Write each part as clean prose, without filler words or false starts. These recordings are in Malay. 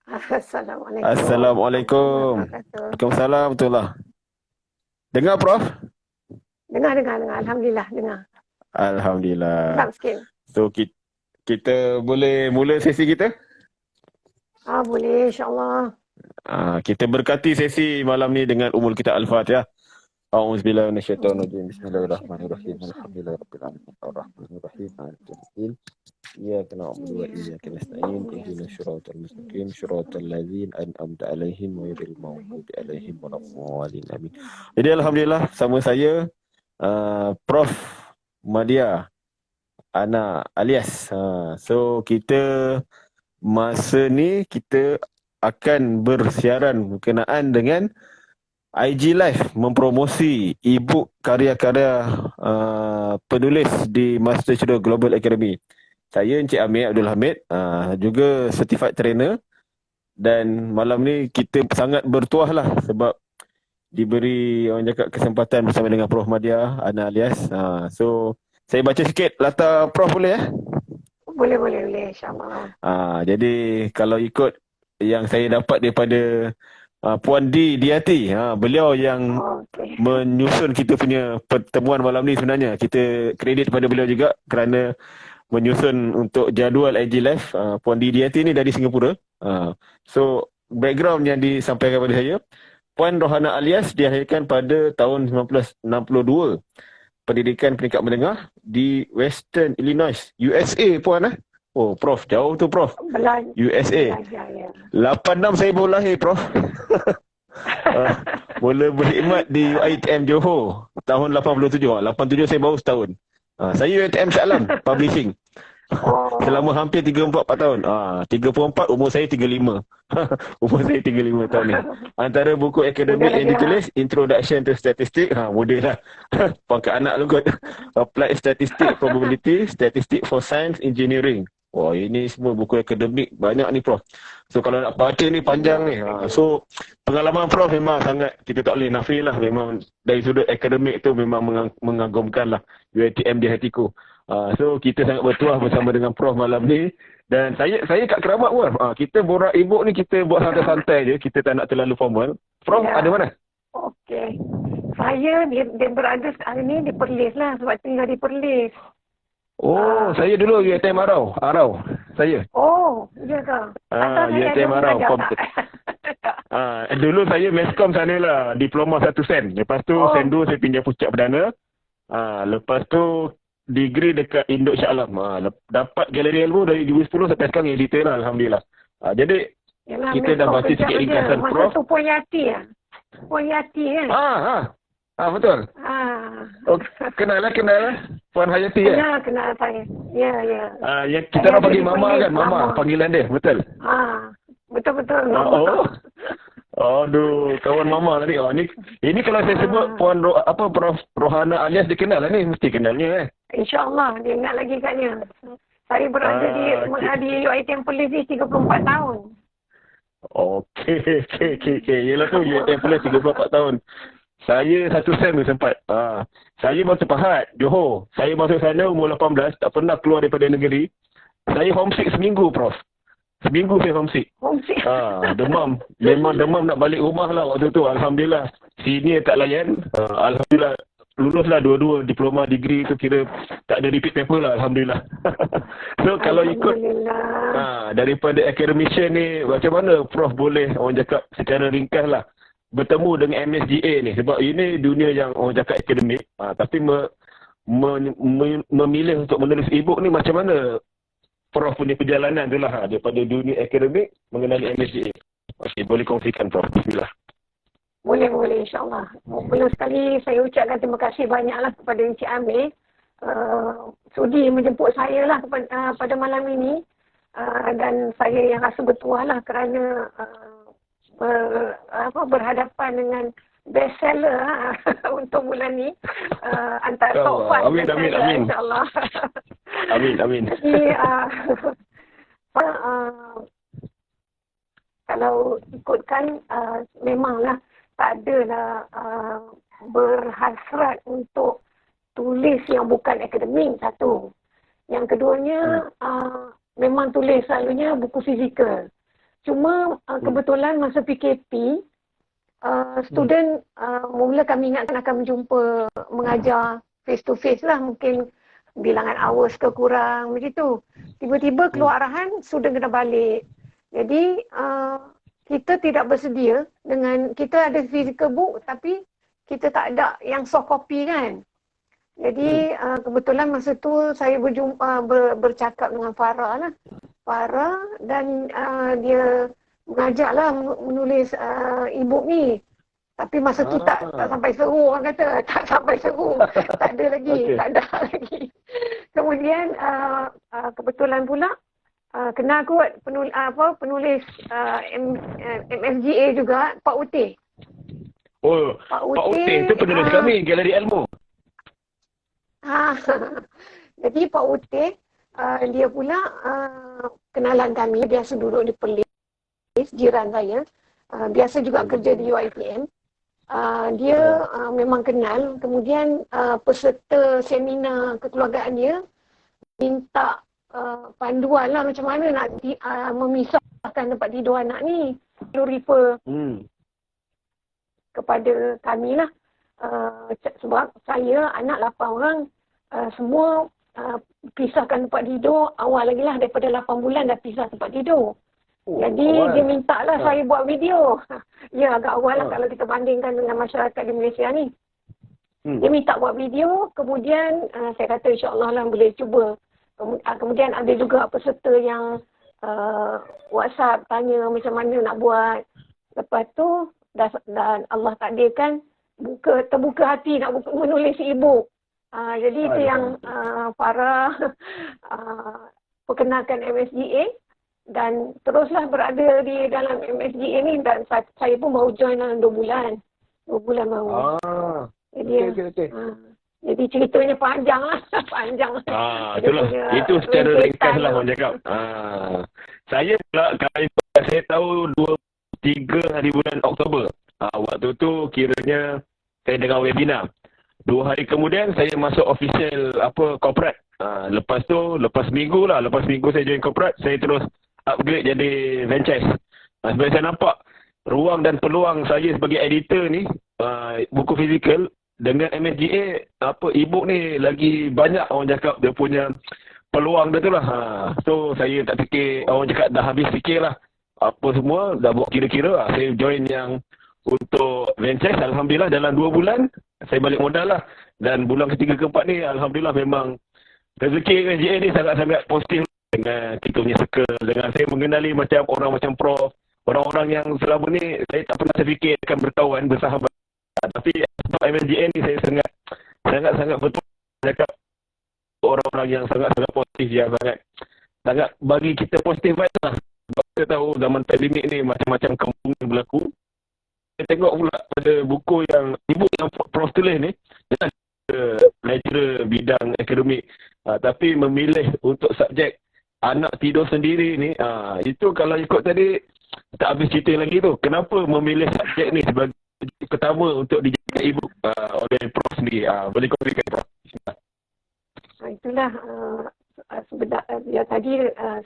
Assalamualaikum warahmatullahi Assalamualaikum. wabarakatuh. Waalaikumsalam warahmatullah. Dengar Prof? Dengar. Alhamdulillah, dengar. Alhamdulillah. Sedap sikit. So kita boleh mula sesi kita? Boleh, insyaAllah. Kita berkati sesi malam ni dengan umul kita Al-Fatihah. A'udzubillahi minasyaitonirrajim. Bismillahirrahmanirrahim. Alhamdulillahirabbil alamin. Arrahmanirrahim. Maliki yaumiddin. Iyyaka na'budu wa iyyaka nasta'in. Ihdinas siratal mustaqim. Shiratal ladzina an'amta 'alaihim ghairil maghdubi 'alaihim waladdallin. Amin. Jadi alhamdulillah sama saya Prof Madia Ana alias. So kita masa ni kita akan bersiaran berkenaan dengan IG Live mempromosi e-book karya-karya penulis di Master Studio Global Academy. Saya Encik Amir Abdul Hamid, juga certified trainer, dan malam ni kita sangat bertuah lah sebab diberi orang cakap kesempatan bersama dengan Prof Madia Ana alias. So saya baca sikit latar Prof boleh ya? Boleh, insyaAllah. Jadi kalau ikut yang saya dapat daripada Puan Diati, beliau yang menyusun kita punya pertemuan malam ni sebenarnya. Kita kredit pada beliau juga kerana menyusun untuk jadual IG Live. Puan Diati ni dari Singapura. So background yang disampaikan kepada saya, Puan Rohana alias dilahirkan pada tahun 1962. Pendidikan peningkat menengah di Western Illinois, USA, Puan. Oh, Prof, jauh tu Prof. USA. 86 saya baru lahir, Prof. Mula berkhidmat di UiTM Johor tahun 87. 87 saya baru setahun. Saya UiTM Shah Alam Publishing. Selama hampir 34 tahun. 34, umur saya 35. Umur saya 35 tahun ni. Antara buku akademik yang ditulis, Introduction to Statistics, mudah lah. Pangkat anak lu kot. Applied Statistics Probability, Statistics for Science Engineering. Wah, ini semua buku akademik banyak ni Prof. So kalau nak baca ni panjang ni. So pengalaman Prof memang sangat, kita tak boleh nafi lah. Memang dari sudut akademik tu memang mengagumkan lah. UiTM di hatiku. So kita sangat bertuah bersama dengan Prof malam ni. Dan saya kat Keramat pun. Kita borak e-book ni kita buat santai-santai je. Kita tak nak terlalu formal. Prof ada mana? Okey. Saya dia berada sekarang ni di Perlis lah. Sebab tinggal di Perlis. Saya dulu UiTM Arau. Saya. Ya ke? UiTM Arau. Dulu saya Meskom sana lah. Diploma 1 sen. Lepas tu sen 2 saya pinjam Puncak Perdana. Lepas tu degree dekat Induk Shah Alam. Dapat galeri ilmu dari 2010 sampai sekarang editor lah, alhamdulillah. Jadi yalah, kita dah baca sikit ringkasan Prof. Masa tu Puan Yati kan? Betul. Kenal lah Puan Hayati kan? Ya, kenal saya. Ya. Yang kita orang panggil Mama kan? Mama panggilan dia, betul? Betul. Aduh, kawan Mama tadi. Ini kalau saya sebut Puan Prof Rohana alias dia kenal lah ni, mesti kenalnya InsyaAllah dia ingat lagi katnya. Saya berada di UiTM Perlis ni 34 tahun. Okey. Yelah tu UiTM Perlis 34 tahun. Saya 1 sen tu sempat. Saya masuk Pahat, Johor. Saya masuk sana umur 18, tak pernah keluar daripada negeri. Saya homesick seminggu, Prof. Seminggu saya homesick. Demam. Memang demam nak balik rumah lah waktu tu. Alhamdulillah. Senior tak layan. Alhamdulillah. Luluslah dua-dua diploma degree tu, kira tak ada repeat paper lah. Alhamdulillah. So kalau ikut daripada academician ni, macam mana Prof boleh orang cakap secara ringkas lah bertemu dengan MSGA ni? Sebab ini dunia yang orang cakap akademik. Tapi memilih untuk menulis e-book ni, macam mana Prof punya perjalanan tu lah daripada dunia akademik mengenali MSGA? Okey, boleh kongsikan Prof. Bismillah. Boleh, insyaAllah. Mula sekali saya ucapkan terima kasih banyaklah kepada Encik Amir. Sudi menjemput saya lah pada malam ini. Dan saya yang rasa bertuah lah kerana berhadapan dengan bestseller untuk bulan ni. Antara top 5 bestseller, insyaAllah. Amin. Jadi, kalau ikutkan, memanglah tak adalah berhasrat untuk tulis yang bukan akademik, satu. Yang keduanya, memang tulis selalunya buku fizikal. Cuma kebetulan masa PKP, student mula kami ingatkan akan berjumpa mengajar face to face lah, mungkin bilangan hours ke kurang macam tu. Tiba-tiba keluar arahan student kena balik. Jadi kita tidak bersedia dengan, kita ada physical book tapi kita tak ada yang soft copy kan. Jadi kebetulan masa tu saya bercakap dengan Farah lah. Farah dan dia mengajaklah menulis e-book ni. Tapi masa tu tak sampai seru, orang kata. Tak sampai seru. Tak ada lagi. Tak ada lagi. Kemudian kebetulan pula kenal kot penulis MSGA juga, Pak Utih. Oh, Pak Utih tu penulis kami, Galeri Ilmu. Jadi Pak Utih, dia pula kenalan kami, biasa duduk di Perlis, jiran saya. Biasa juga kerja di UiTM. Dia memang kenal. Kemudian peserta seminar kekeluargaan dia minta panduan lah macam mana nak memisahkan tempat tidur anak ni. Perlu refer kepada kami lah. Sebab saya anak 8 orang, semua pisahkan tempat tidur awal lagi lah, daripada 8 bulan dah pisah tempat tidur. Jadi awal. Dia minta lah saya buat video. Ya agak awal lah kalau kita bandingkan dengan masyarakat di Malaysia ni. Dia minta buat video, kemudian saya kata insyaAllah lah boleh cuba. Kemudian ada juga peserta yang WhatsApp tanya macam mana nak buat. Lepas tu dan Allah takdirkan terbuka hati nak menulis e-book. Jadi itu yang Farah perkenalkan MSGA dan teruslah berada di dalam MSGA ni, dan saya pun baru join dalam 2 bulan. 2 bulan baru. Jadi, jadi ceritanya panjang lah. Panjang lah. Itulah. Itu secara ringkas lah orang cakap. Saya pula kali saya tahu 3 hari bulan Oktober. Waktu tu kiranya saya dengar webinar. 2 hari kemudian saya masuk official corporate. Lepas minggu saya join corporate, saya terus upgrade jadi franchise. Sebab saya nampak ruang dan peluang saya sebagai editor ni, buku fizikal dengan MSGA, e-book ni lagi banyak orang cakap dia punya peluang dia tu lah. So saya tak fikir, orang cakap dah habis fikir lah. Apa semua, dah buat kira-kira. Saya join yang untuk franchise. Alhamdulillah dalam 2 bulan, saya balik modal lah. Dan bulan ketiga keempat ni, Alhamdulillah memang rezeki MSGA ni sangat-sangat positif. Dengan kita punya circle, dengan saya mengenali macam orang macam Prof, orang-orang yang selama ni saya tak pernah terfikir akan berkawan, bersahabat. Tapi sebab MSGA ni saya sangat-sangat betul cakap orang-orang yang sangat-sangat positif, yang sangat bagi kita positif vibe lah. Sebab kita tahu zaman pandemik ni macam-macam kampung yang berlaku. Saya tengok pula pada buku yang ibu yang Prof tulis ni, dia lecturer bidang akademik, tapi memilih untuk subjek anak tidur sendiri ni, itu kalau ikut tadi tak habis cerita lagi tu. Kenapa memilih subjek ni sebagai pertama untuk dijadikan ibu oleh Prof sendiri? Boleh kau berikan, Prof? Itulah tadi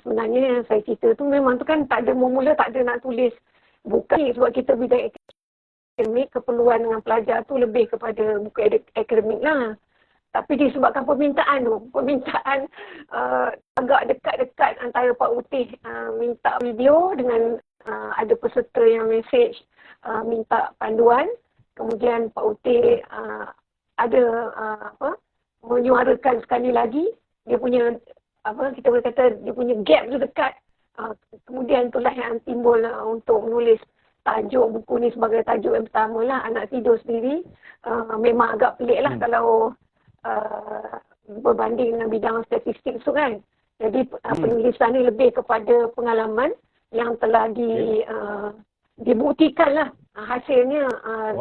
sebenarnya saya cerita tu memang tu kan tak ada, mula tak ada nak tulis bukan sebab kita bidang akademik, keperluan dengan pelajar tu lebih kepada buku akademik lah. Tapi disebabkan permintaan agak dekat-dekat antara Pak Utih minta video dengan ada peserta yang message minta panduan. Kemudian Pak Utih ada menyuarakan sekali lagi dia punya kita boleh kata dia punya gap tu dekat. Kemudian itulah yang timbul untuk menulis tajuk buku ni sebagai tajuk yang pertama lah, Anak Tidur Sendiri. Memang agak pelik lah kalau berbanding dengan bidang statistik tu kan. Jadi penulisan ni lebih kepada pengalaman yang telah dibuktikan lah hasilnya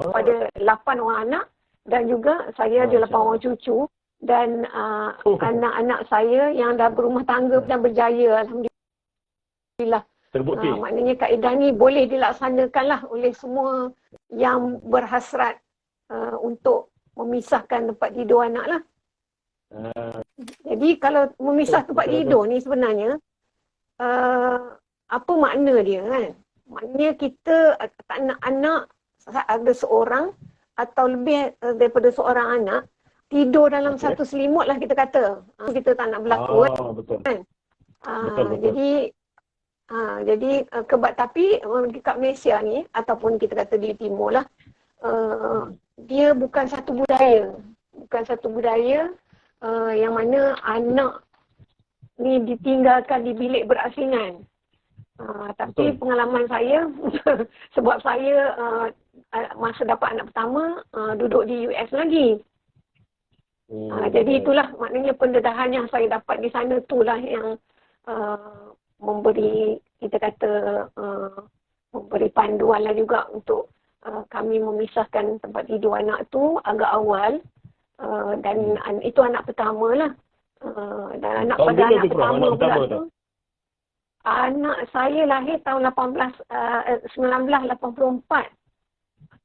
kepada 8 orang anak, dan juga saya ada 8 orang cucu, dan anak-anak saya yang dah berumah tangga dan berjaya, Alhamdulillah. Terbukti. Maknanya kaedah ni boleh dilaksanakan lah oleh semua yang berhasrat untuk memisahkan tempat tidur anak lah. Jadi kalau memisah tempat tidur ni sebenarnya apa makna dia kan? Maknanya kita tak nak anak ada seorang atau lebih daripada seorang anak tidur dalam satu selimut lah kita kata. Kita tak nak berlaku kan? Betul. Betul. Betul. Jadi tapi dekat Malaysia ni ataupun kita kata di Timur lah, dia bukan satu budaya. Bukan satu budaya yang mana anak ni ditinggalkan di bilik berasingan. Tapi pengalaman saya, sebab saya masa dapat anak pertama, duduk di US lagi. Jadi itulah maknanya pendedahan yang saya dapat di sana itulah yang memberi, kita kata, memberi panduan lah juga untuk kami memisahkan tempat tidur anak tu agak awal. Dan itu anak pertama lah. Dan anak pada anak pertama pula tu. Anak saya lahir tahun 1984.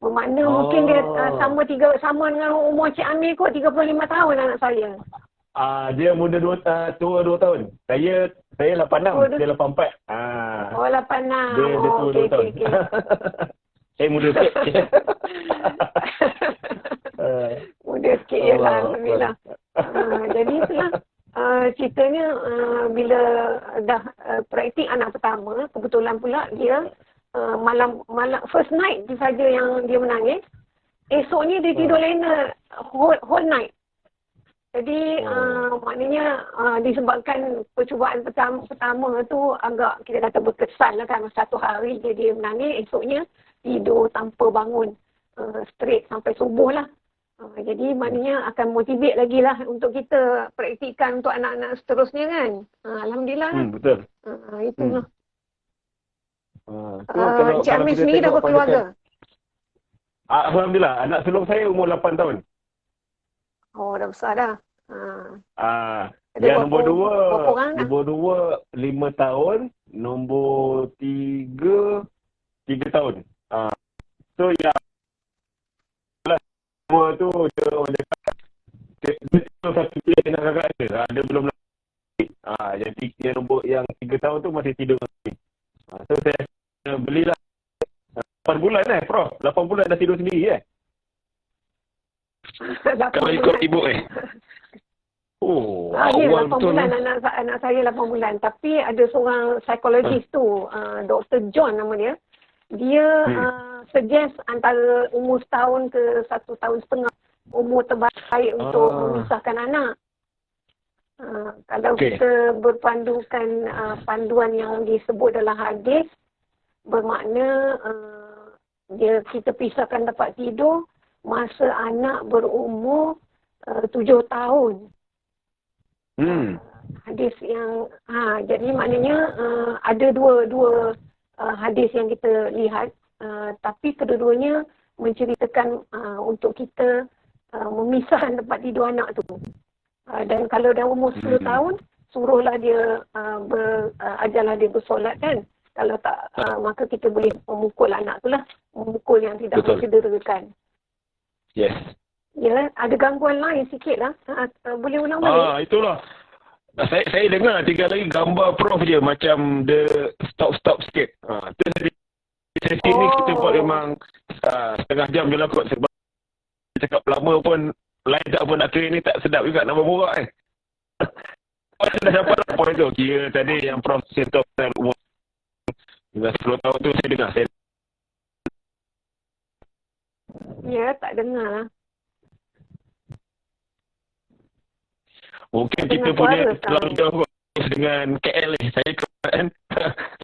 Bermakna mungkin dia sama dengan umur Cik Amir kot, 35 tahun anak saya. Dia muda tua 2 tahun. Saya 86, dia 84. Oh 86. Dia tua 2 tahun. Okay. Saya muda sikit. Muda sikit je lah, alhamdulillah. Jadi itulah. Ceritanya bila dah praktik anak pertama, kebetulan pula dia malam first night dia saja yang dia menangis. Esoknya dia tidur lena whole night. Jadi maknanya disebabkan percubaan pertama tu agak kita kata berkesan lah kan. Satu hari dia menangis, esoknya tidur tanpa bangun straight sampai subuh lah. Jadi maknanya akan motivate lagi lah untuk kita praktikkan untuk anak-anak seterusnya kan. Alhamdulillah lah. Betul. Itulah. Cik Amir sendiri dah berkeluarga? Alhamdulillah. Anak sulung saya umur 8 tahun. Oh, dah besar dah. Yang nombor 2 5 tahun. Nombor 3 tahun. So yang semua tu dia orang cakap dia satu pilihan nak kakak dia belum lagi. Jadi yang 3 tahun tu masih tidur lagi. So saya belilah 8 bulan Prof. 8 bulan dah tidur sendiri Kalau ikut ibu awal 8 betul bulan anak saya 8 bulan. Tapi ada seorang psikologis tu, Dr. John nama dia. Dia suggest antara umur setahun ke 1 tahun setengah umur terbaik untuk memisahkan anak. Kalau kita berpandukan panduan yang disebut dalam hadis, bermakna kita pisahkan tempat tidur masa anak berumur 7 tahun. Hadis yang jadi maknanya ada dua hadis yang kita lihat, tapi kedua-duanya menceritakan untuk kita memisahkan tempat tidur anak tu. Dan kalau dah umur 10 tahun, suruhlah dia ajarlah dia bersolat kan. Kalau tak, maka kita boleh memukul anak tu lah. Memukul yang tidak mencederakan. Yes. Ya, ada gangguan lain sikit lah. Boleh ulang balik? Itulah. Saya dengar 3 lagi gambar Prof je macam dia stop sikit. Sesi ni kita buat memang setengah jam je lah kot. Sebab cakap lama pun lain tak pun nak kira ni tak sedap juga nak berborak kan. Dah dapat poin tu. Kira tadi yang Prof sentuh umur 10 tahun tu saya dengar. Ya, tak dengar lah. Mungkin kita punya terlalu jauh dengan KL ni. Saya kan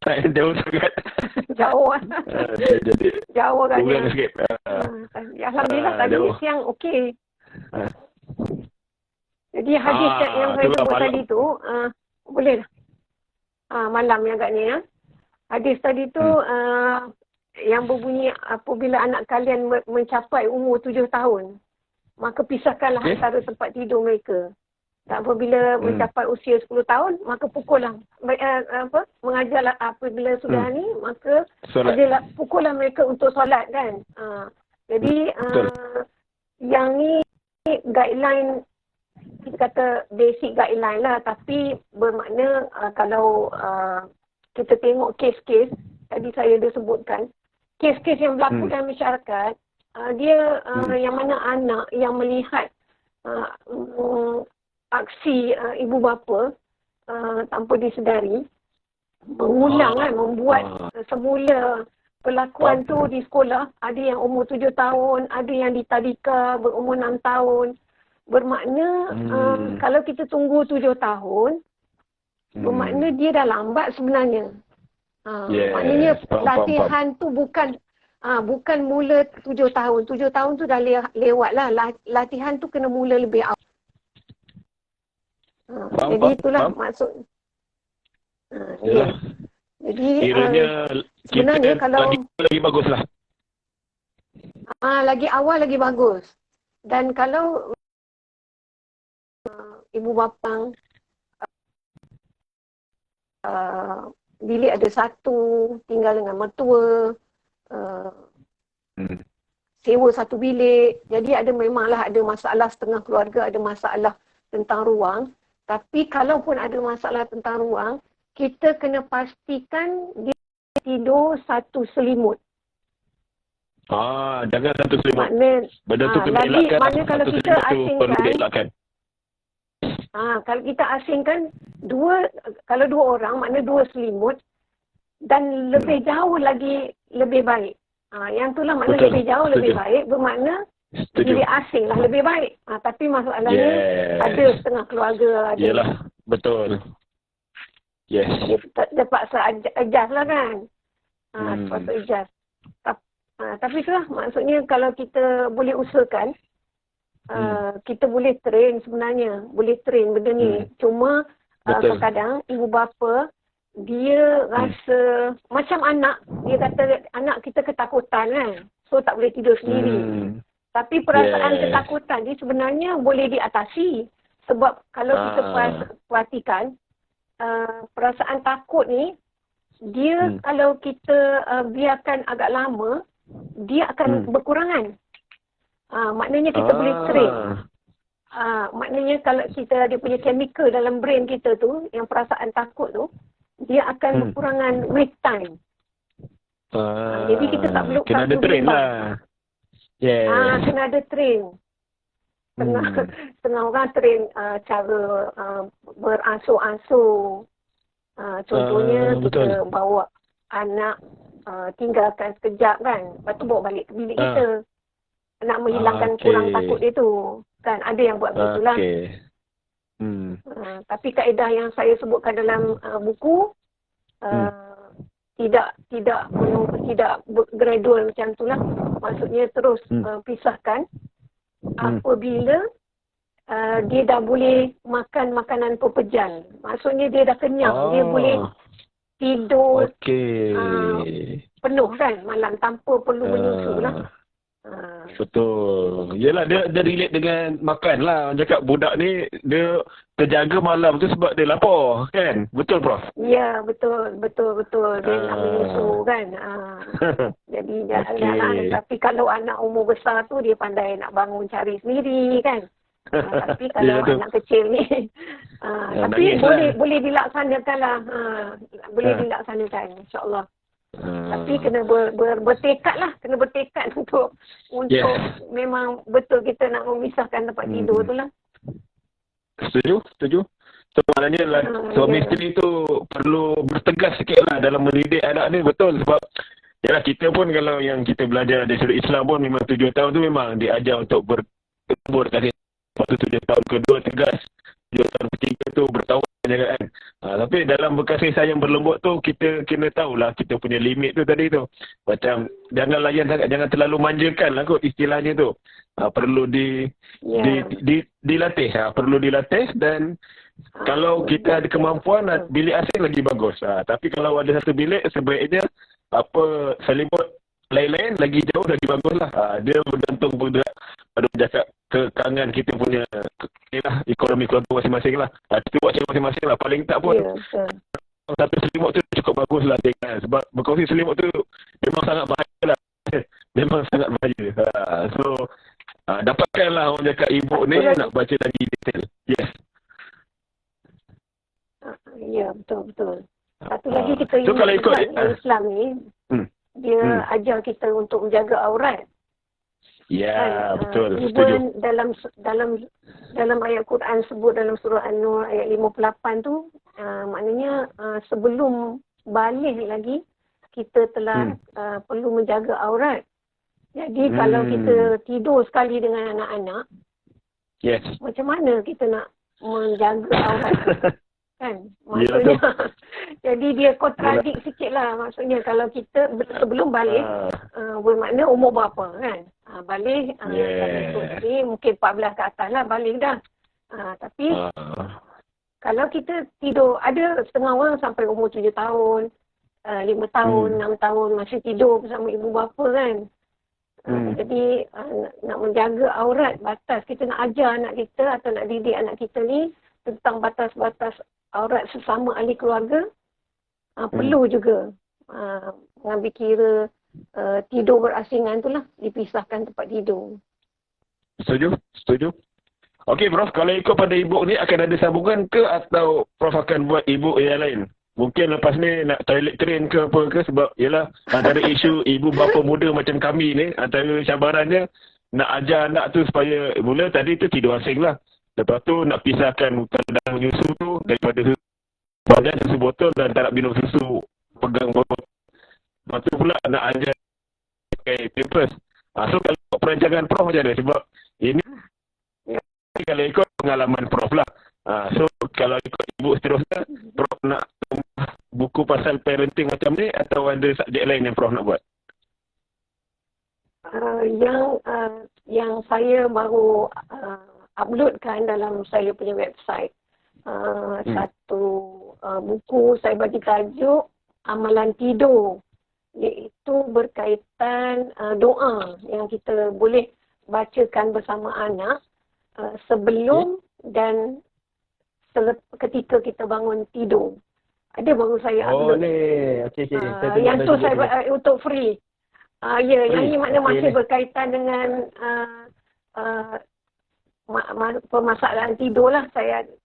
saya jauh sangat. Jauh lah. Jadi jauh kan. Sikit. Alhamdulillah tadi siang okey. Jadi hadis yang saya sebut tadi tu, boleh lah. Malam yang agaknya. Hadis tadi tu yang berbunyi apabila anak kalian mencapai umur 7 tahun, maka pisahkanlah antara tempat tidur mereka. Dan apabila mencapai usia 10 tahun, maka pukullah. Mengajarlah apabila sudah ni, maka pukullah mereka untuk solat kan. Jadi, yang ni guideline, kita kata basic guideline lah. Tapi bermakna kalau kita tengok kes-kes, tadi saya dah sebutkan, kes-kes yang berlaku dalam masyarakat, dia yang mana anak yang melihat aksi ibu bapa tanpa disedari, mengulang kan, membuat semula perlakuan tu di sekolah, ada yang umur 7 tahun, ada yang di tadika berumur 6 tahun. Bermakna kalau kita tunggu 7 tahun, bermakna dia dah lambat sebenarnya. Maknanya latihan tu bukan mula 7 tahun. 7 tahun tu dah lewat lah. Latihan tu kena mula lebih awal. Jadi itulah maksud. Jadi sebenarnya kalau lagi bagus lah. Lagi awal lagi bagus. Dan kalau ibu bapa bilik ada satu, tinggal dengan mertua, sewa satu bilik. Jadi memanglah ada masalah setengah keluarga, ada masalah tentang ruang. Tapi kalaupun ada masalah tentang ruang, kita kena pastikan dia tidur satu selimut. Jangan satu selimut. Benda tu kena lagi, elakkan. Maknanya kalau kita asingkan. Kalau kita asingkan kalau dua orang, maknanya 2 selimut. Dan lebih jauh lagi lebih baik. Yang itulah maknanya lebih jauh lebih baik. Bermakna bilik asing lah lebih baik. Tapi masalahnya ada setengah keluarga. Yelah, betul. Yes. Dia paksa adjust lah kan. Paksa adjust. Tapi itulah maksudnya kalau kita boleh usahakan, kita boleh train sebenarnya. Boleh train benda ni. Cuma kadang-kadang ibu bapa dia rasa macam anak. Dia kata anak kita ketakutan kan. So tak boleh tidur sendiri. Tapi perasaan ketakutan ni sebenarnya boleh diatasi. Sebab kalau kita perhatikan, perasaan takut ni, dia kalau kita biarkan agak lama, dia akan berkurangan. Maknanya kita boleh train. Maknanya kalau kita ada punya chemical dalam brain kita tu, yang perasaan takut tu, dia akan berkurangan with time. Jadi kita tak perlu kena ada train lah. Kena ada train. Setengah orang train cara beransur-ansur. Contohnya kita bawa anak tinggalkan sekejap kan. Lepas tu bawa balik ke bilik kita. Nak menghilangkan kurang takut dia tu. Kan ada yang buat begitulah. Tapi kaedah yang saya sebutkan dalam buku tidak gradual macam itulah. Maksudnya terus pisahkan apabila dia dah boleh makan makanan pepejal. Maksudnya dia dah kenyang, dia boleh tidur penuh kan malam tanpa perlu menyusu lah. Betul. Yelah, dia relate dengan makan lah. Orang cakap budak ni dia terjaga malam tu sebab dia lapar kan. Betul Prof? Ya, betul. Dia nak menyusu kan. Jadi janganlah. Tapi kalau anak umur besar tu dia pandai nak bangun cari sendiri kan. Tapi kalau anak kecil ni tapi boleh dilaksanakan lah. Boleh dilaksanakan insya-Allah. Tapi kena bertekad lah. Kena bertekad untuk memang betul kita nak memisahkan tempat tidur tu lah. Setuju. So maknanya suami isteri tu perlu bertegas sikit lah dalam mendidik anak ni. Betul sebab yalah, kita pun kalau yang kita belajar dari sudut Islam pun memang 7 tahun tu memang diajar untuk bertembur tadi. Waktu 7 tahun kedua tegas, 7 tahun ketiga tu bertawab kan. Tapi dalam berkasih sayang berlembut tu kita kena tahulah kita punya limit tu tadi tu. Macam jangan layan sangat, jangan terlalu manjakan lah kot istilahnya tu. Perlu dilatih. Perlu dilatih dan kalau kita ada kemampuan bilik asing lagi bagus. Tapi kalau ada satu bilik sebaiknya selimut lain-lain lagi jauh lagi bagus lah. Dia bergantung pada cakap kekangan kita punya ekonomi keluarga masing-masing lah. Kita buat cara masing-masing lah. Paling tak pun satu selimut tu cukup bagus lah. Sebab berkongsi selimut tu memang sangat bahaya lah. Memang sangat bahaya. So dapatkanlah orang cakap ibu ni nak baca lagi detail. Yes. Ya, betul. Satu lagi kita So kalau ikut Islam ni, dia ajar kita untuk menjaga aurat. Ya, betul. Even Setuju. dalam ayat Quran sebut dalam surah An-Nur ayat 58 tu, maknanya sebelum balik lagi kita telah perlu menjaga aurat. Jadi kalau kita tidur sekali dengan anak-anak, Yes. macam mana kita nak menjaga aurat? Kan? Maksudnya, jadi dia kontradik sikit lah. Maksudnya kalau kita sebelum balik, bermakna umur berapa kan? Balik, mungkin 14 ke atas lah balik dah. Tapi kalau kita tidur, ada setengah orang sampai umur 7 tahun, 5 tahun, 6 tahun masih tidur bersama ibu bapa kan. Jadi nak menjaga aurat, batas, kita nak ajar anak kita atau nak didik anak kita ni tentang batas-batas aurat sesama ahli keluarga, perlu juga mengambil kira tidur berasingan tu lah, dipisahkan tempat tidur. Setuju. Okey Prof, kalau ikut pada e-book ni akan ada sambungan ke atau Prof akan buat e-book yang lain? Mungkin lepas ni nak toilet train ke apa ke, sebab yelah antara isu ibu bapa muda macam kami ni, antara cabarannya nak ajar anak tu supaya mula tadi tu tidur asing lah. Lepas tu nak pisahkan kadang menyusu tu daripada susu botol dan tak nak minum susu pegang botol. Lepas tu pula nak ajar pakai pampers. So kalau perancangan Prof macam mana? Sebab ini kalau ikut pengalaman Prof lah. So kalau ikut ibu seterusnya, Prof nak buku pasal parenting macam ni atau ada subjek lain yang Prof nak buat? Yang saya baru uploadkan dalam saya punya website, satu buku saya bagi tajuk Amalan Tidur, iaitu berkaitan doa yang kita boleh bacakan bersama anak sebelum dan ketika kita bangun tidur. Ada baru saya upload. Okey. Yang tu saya untuk free. Yang ini makna masih berkaitan dengan permasalahan tidur lah.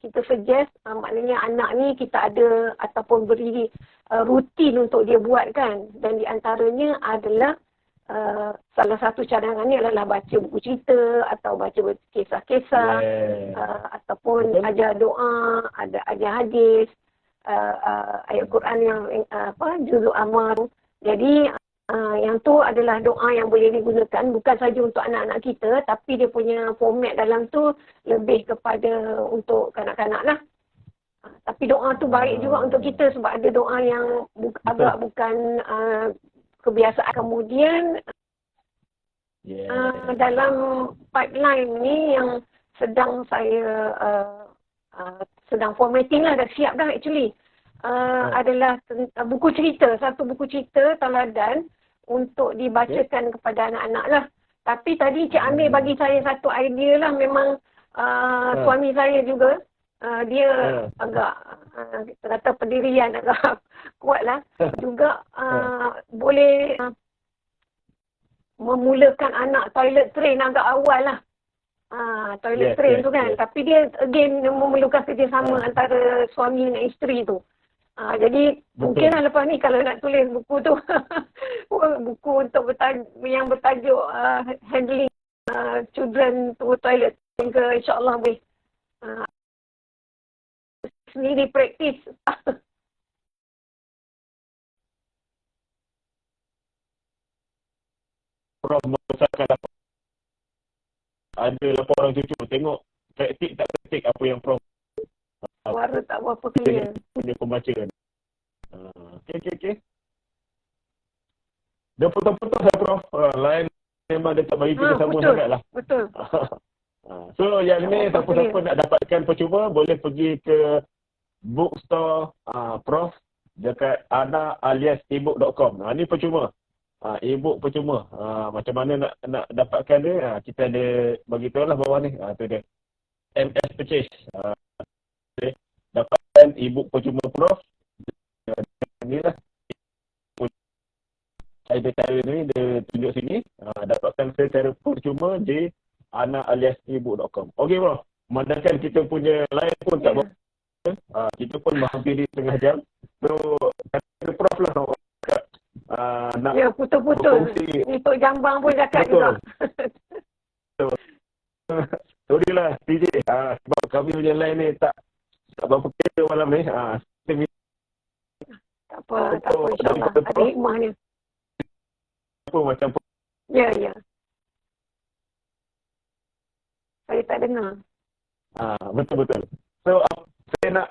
Kita suggest maknanya anak ni kita ada ataupun beri rutin untuk dia buat kan. Dan di antaranya adalah salah satu cadangannya adalah baca buku cerita atau baca kisah-kisah, ataupun ajar doa, ajar hadis, ayat Quran yang juzuk amal. Jadi yang tu adalah doa yang boleh digunakan bukan saja untuk anak-anak kita, tapi dia punya format dalam tu lebih kepada untuk kanak-kanak lah. Tapi doa tu baik juga untuk kita sebab ada doa yang agak bukan kebiasaan. Kemudian dalam pipeline ni yang sedang saya sedang formatting lah, dah siap dah actually, adalah buku cerita, satu buku cerita teladan untuk dibacakan kepada anak-anak lah. Tapi tadi Cik Amir bagi saya satu idea lah, memang suami saya juga dia agak kita kata pendirian agak kuat lah juga, boleh memulakan anak toilet train agak awal lah. Toilet train tu kan. Tapi dia again memerlukan kerjasama antara suami dan isteri tu. Jadi mungkinlah lepas ni kalau nak tulis buku tu buku untuk yang bertajuk handling children to toilet train ke, insyaAllah boleh sendiri praktis. Prof membesarkan ada laporan cucu, tengok praktik tak praktik apa yang Prof suara tak berapa clear punya pembacaan. Okey. Dah potong-potong saya Prof. Lain memang dia tak bagi kita sama sangat lah. Betul. So yang ni siapa-siapa nak dapatkan percuma boleh pergi ke bookstore Prof dekat ana-ebook.com. Ni percuma. E-book percuma. Macam mana nak dapatkan dia? Kita ada bagi tahu lah bawah ni. Tu dia. MS Purchase. Dapatkan e-book percuma Prof. Ni lah. Ada cara ni dia tunjuk sini. Dapatkan secara percuma di ana-ebook.com. Okey Prof. Memandangkan kita punya line pun tak kita pun menghampiri setengah jam. So ada Prof lah nak Ya, putus-putus. berkongsi. Untuk Jambang pun cakap Betul. juga. Sorry lah TJ, sebab kami punya line ni tak berapa kira malam ni. Tak apa, insyaAllah. Ada hikmahnya. Apa macam Ya. Saya tak dengar. betul. So saya nak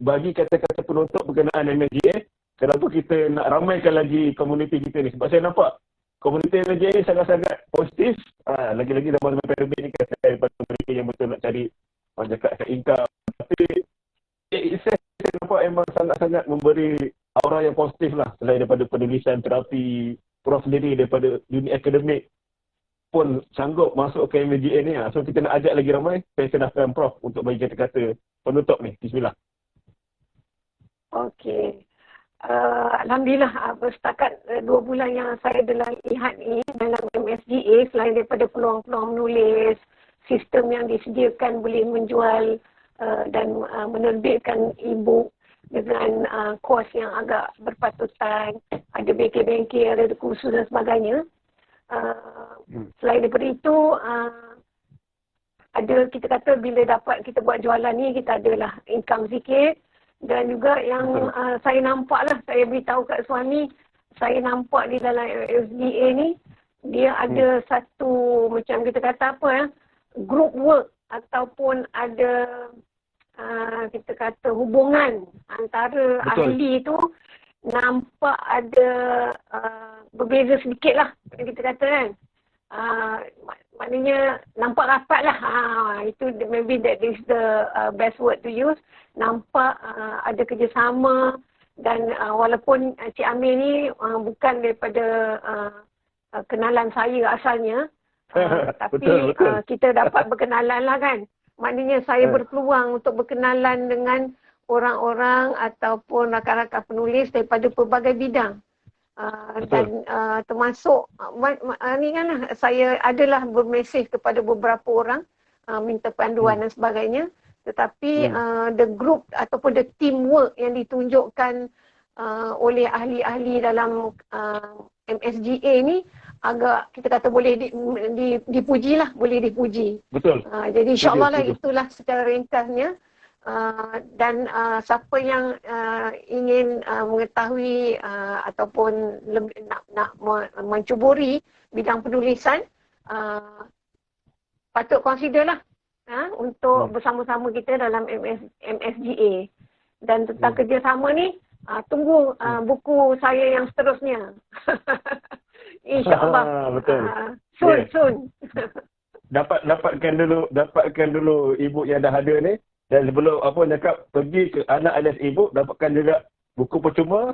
bagi kata-kata penutup berkenaan MSGA. Kenapa kita nak ramaikan lagi komuniti kita ni? Sebab saya nampak komuniti MSGA ni sangat-sangat positif. Lagi-lagi dalam zaman pandemik ni kan, saya daripada mereka yang betul nak cari orang cakap income. Tapi saya nampak memang sangat-sangat memberi aura yang positif lah. Selain daripada penulisan terapi, Prof sendiri daripada dunia akademik pun sanggup masuk ke MSGA ni. So kita nak ajak lagi ramai. Saya sedahkan Prof untuk bagi kata-kata penutup ni. Bismillah. Okey. Alhamdulillah, setakat 2 bulan yang saya telah lihat ni dalam MSGA, selain daripada peluang-peluang menulis, sistem yang disediakan boleh menjual dan menerbitkan e-book dengan kos yang agak berpatutan, ada bengkel-bengkel, ada kursus dan sebagainya. Selain daripada itu, ada kita kata bila dapat kita buat jualan ni, kita adalah income sikit. Dan juga yang saya nampak lah, saya beritahu kat suami, saya nampak di dalam SDA ni, dia ada satu, macam kita kata apa group work ataupun ada kita kata hubungan antara ahli tu, nampak ada berbeza sedikit lah, kita kata kan. Maknanya nampak rapat lah. Itu maybe that is the best word to use. Nampak ada kerjasama dan walaupun Cik Amir ni bukan daripada kenalan saya asalnya, tapi betul. Kita dapat berkenalan lah kan. Maknanya saya berpeluang untuk berkenalan dengan orang-orang ataupun rakan-rakan penulis daripada pelbagai bidang. Dan termasuk ni kan lah, saya adalah bermesej kepada beberapa orang minta panduan dan sebagainya, tetapi the group ataupun the teamwork yang ditunjukkan oleh ahli-ahli dalam MSGA ni agak kita kata boleh dipuji lah, boleh dipuji. Betul. Jadi insyaAllah lah itulah secara ringkasnya. Dan siapa yang ingin mengetahui ataupun nak mencuburi bidang penulisan, patut consider lah untuk bersama-sama kita dalam MSGA. Dan tentang kerjasama ni, tunggu buku saya yang seterusnya. InsyaAllah. Betul. Soon. Dapatkan dulu e-book yang dah ada ni. Dan sebelum cakap pergi ke anak alias e-book, dapatkan juga buku percuma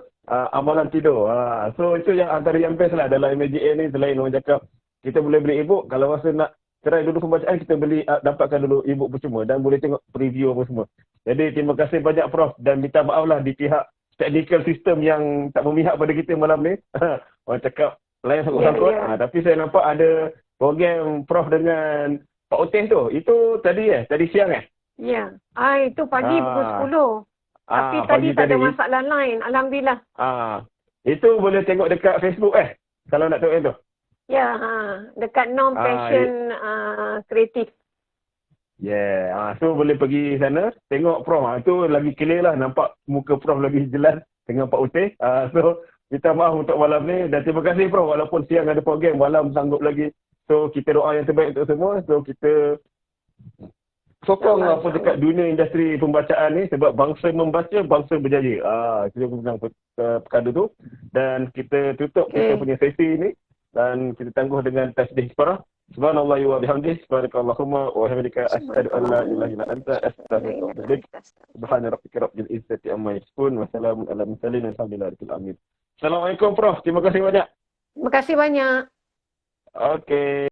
amalan tidur. So itu yang antara yang best lah dalam MSGA ni. Selain orang cakap kita boleh beli e-book, kalau rasa nak try dulu pembacaan, kita beli dapatkan dulu e-book percuma dan boleh tengok preview apa semua. Jadi terima kasih banyak Prof dan minta maaf lah di pihak technical system yang tak memihak pada kita malam ni. Orang cakap lain sangkut-sangkut. Tapi saya nampak ada program Prof dengan Pak Oteh tu. Itu tadi siang Ya, itu pagi pukul 10. Tapi tadi tak ada masalah lain. Alhamdulillah. Itu boleh tengok dekat Facebook kalau nak tengok itu. Ya, dekat Norm Passion Kreatif. So boleh pergi sana, tengok Prof. Itu lagi clear lah, nampak muka Prof lebih jelas dengan Pak Uteh. So minta maaf untuk malam ni dan terima kasih Prof. Walaupun siang ada program, malam sanggup lagi. So kita doa yang terbaik untuk semua. So kita sokong dekat dunia industri pembacaan ni, sebab bangsa membaca, bangsa berjaya. Kita menang perkara tu. Dan kita tutup kita punya sesi ni dan kita tangguh dengan tasbih isfarah. Subhanallah wa bihamdih, subhanakallahumma wa bihamdika, asyhadu an la ilaha illa anta, astaghfiruka wa atubu ilaik. Subhana rabbika rabbil izzati amma yasifun wa salamun alal mursalin walhamdulillahi rabbil alamin. Assalamualaikum Prof. Terima kasih banyak. Terima kasih banyak. Okey.